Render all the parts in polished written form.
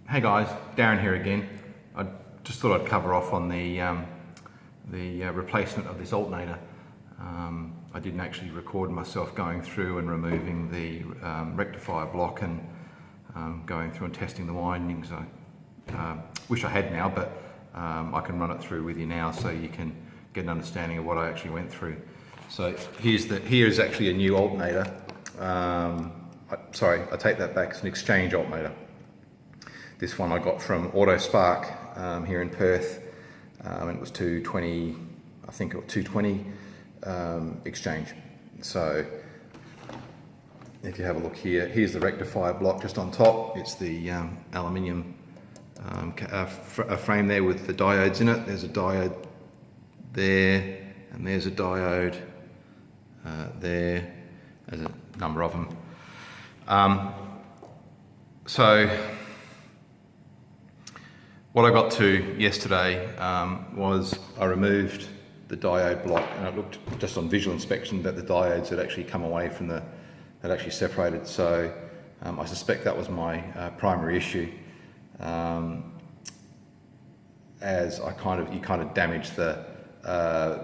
Hey guys, Darren here again. I just thought I'd cover off on the replacement of this alternator. I didn't actually record myself going through and removing the rectifier block and going through and testing the windings. I wish I had now, but I can run it through with you now so you can get an understanding of what I actually went through. So here's actually a new alternator. Sorry, I take that back, it's an exchange alternator. This one I got from Auto Spark here in Perth, and it was 220, I think it was 220 exchange. So if you have a look here, here's the rectifier block just on top. It's the aluminium frame there with the diodes in it. There's a diode there, and there's a diode there. There's a number of them. So what I got to yesterday was I removed the diode block, and it looked just on visual inspection that the diodes had actually come away from had actually separated. So I suspect that was my primary issue, as you kind of damaged the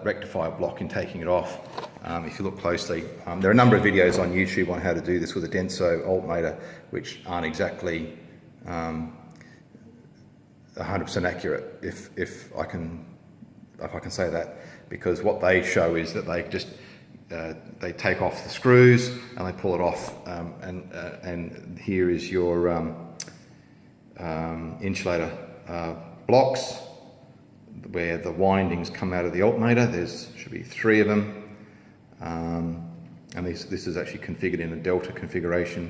rectifier block in taking it off. If you look closely, there are a number of videos on YouTube on how to do this with a Denso alternator, which aren't exactly 100% accurate, if I can say that, because what they show is that they just they take off the screws and they pull it off, and here is your insulator blocks where the windings come out of the alternator. Should be 3 of them, and this is actually configured in a delta configuration.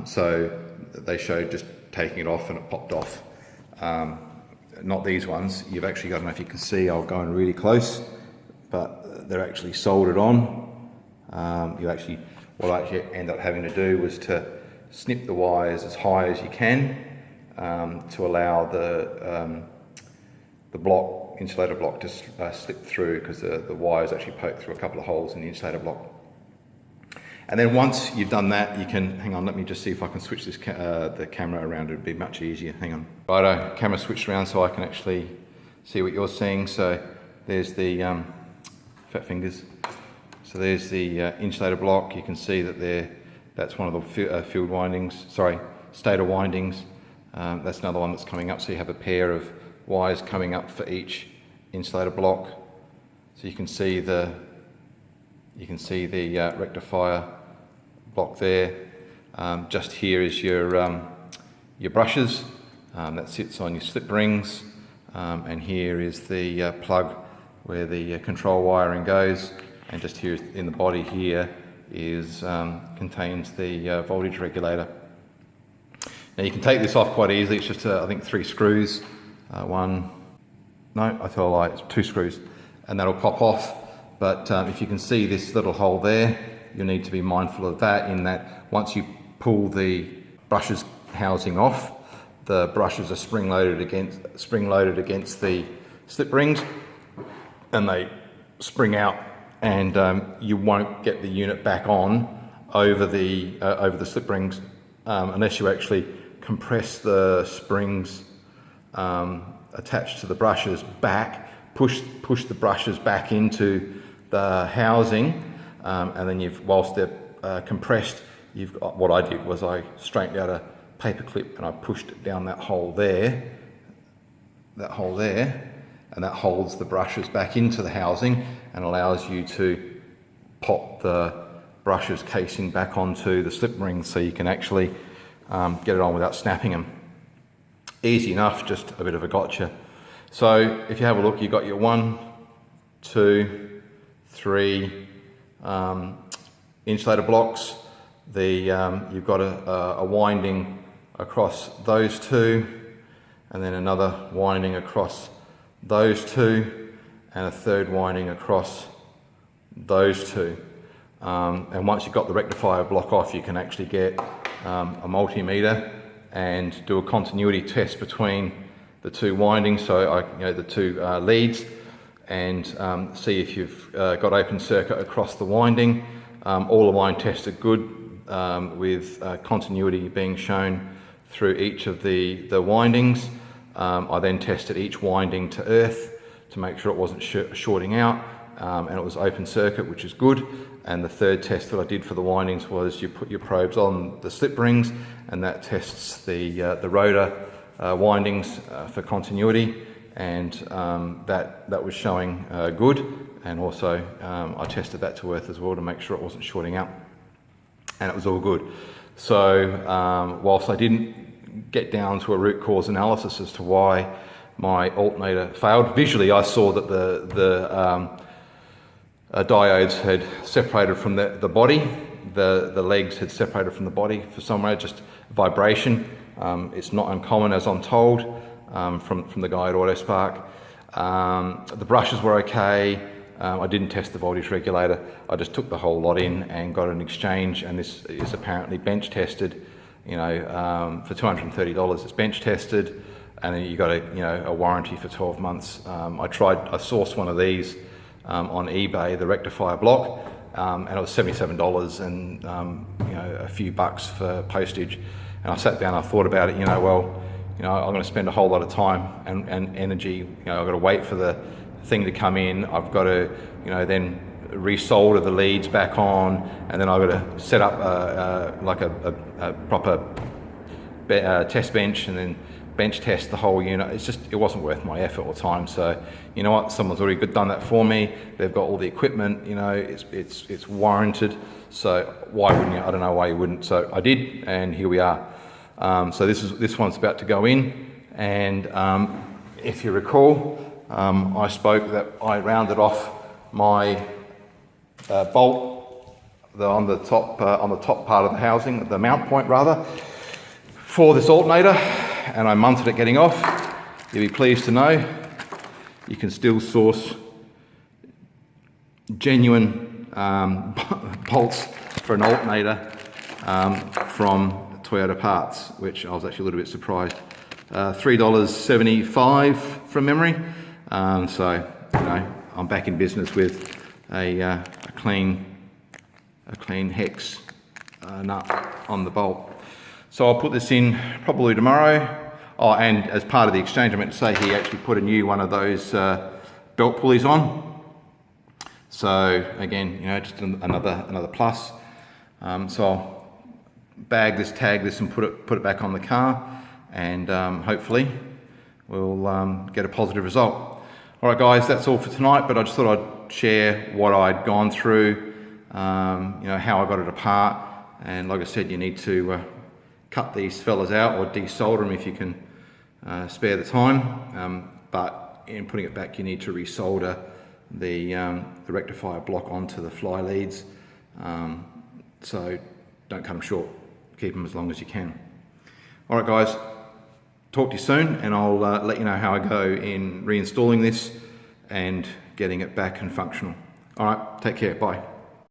So they showed just taking it off and it popped off. Not these ones. You've actually got, I don't know if you can see, I'll go in really close, but they're actually soldered on. What I actually end up having to do was to snip the wires as high as you can to allow the insulator block to slip through, because the wires actually poke through a couple of holes in the insulator block. And then once you've done that, you can, hang on, let me just see if I can switch this the camera around. It'd be much easier. Hang on. Righto, camera switched around so I can actually see what you're seeing. So there's the fat fingers. So there's the insulator block. You can see that that's one of the field windings. Sorry, stator windings. That's another one that's coming up. So you have a pair of wires coming up for each insulator block. So you can see the rectifier block there. Just here is your brushes that sits on your slip rings, and here is the plug where the control wiring goes, and just here in the body here contains the voltage regulator. Now you can take this off quite easily. It's just I think 3 screws. It's 2 screws, and that'll pop off. But if you can see this little hole there, you'll need to be mindful of that, in that once you pull the brushes housing off, the brushes are spring-loaded against the slip rings, and they spring out, and you won't get the unit back on over the slip rings unless you actually compress the springs attached to the brushes back, push the brushes back into the housing, and then whilst they're compressed, what I did was I straightened out a paper clip and I pushed it down that hole there, and that holds the brushes back into the housing and allows you to pop the brushes casing back onto the slip rings, so you can actually get it on without snapping them. Easy enough, just a bit of a gotcha. So if you have a look, you've got your 1, 2, 3 insulator blocks. You've got a winding across those 2, and then another winding across those 2, and a 3rd winding across those 2. And once you've got the rectifier block off, you can actually get a multimeter and do a continuity test between the 2 windings, so the 2 leads, and see if you've got open circuit across the winding. All the line tests are good, with continuity being shown through each of the windings. I then tested each winding to earth to make sure it wasn't shorting out, and it was open circuit, which is good. And the third test that I did for the windings was you put your probes on the slip rings, and that tests the rotor windings for continuity, and that was showing good. And also I tested that to earth as well to make sure it wasn't shorting out, and it was all good. So whilst I didn't get down to a root cause analysis as to why my alternator failed, visually I saw that the diodes had separated from the body. The legs had separated from the body for some reason, just vibration. It's not uncommon, as I'm told, from the guy at AutoSpark. The brushes were okay. I didn't test the voltage regulator. I just took the whole lot in and got an exchange, and this is apparently bench tested. You know, for $230 it's bench tested, and then you got a warranty for 12 months. I sourced one of these on eBay, the rectifier block, and it was $77 and a few bucks for postage. And I sat down, I thought about it, I'm going to spend a whole lot of time and energy. I've got to wait for the thing to come in. I've got to, then resolder the leads back on, and then I've got to set up like a proper test bench, and then bench test the whole unit. It wasn't worth my effort or time. So you know what, someone's already done that for me. They've got all the equipment, it's warranted. So why wouldn't you? I don't know why you wouldn't. So I did, and here we are. So this one's about to go in, and if you recall, I spoke that I rounded off my bolt on the top part of the housing, the mount point rather, for this alternator, and I munted it getting off. You'll be pleased to know you can still source genuine bolts for an alternator from Toyota parts, which I was actually a little bit surprised. $3.75 from memory. So I'm back in business with a clean hex nut on the bolt. So I'll put this in probably tomorrow. Oh, and as part of the exchange, I meant to say he actually put a new one of those belt pulleys on. So again, just another plus. So I'll bag this, tag this, and put it back on the car, and hopefully we'll get a positive result. All right, guys, that's all for tonight. But I just thought I'd share what I'd gone through, how I got it apart, and like I said, you need to cut these fellas out or desolder them if you can spare the time. But in putting it back, you need to resolder the rectifier block onto the fly leads. So don't cut them short. Keep them as long as you can. All right, guys. Talk to you soon, and I'll let you know how I go in reinstalling this and getting it back and functional. All right, take care. Bye.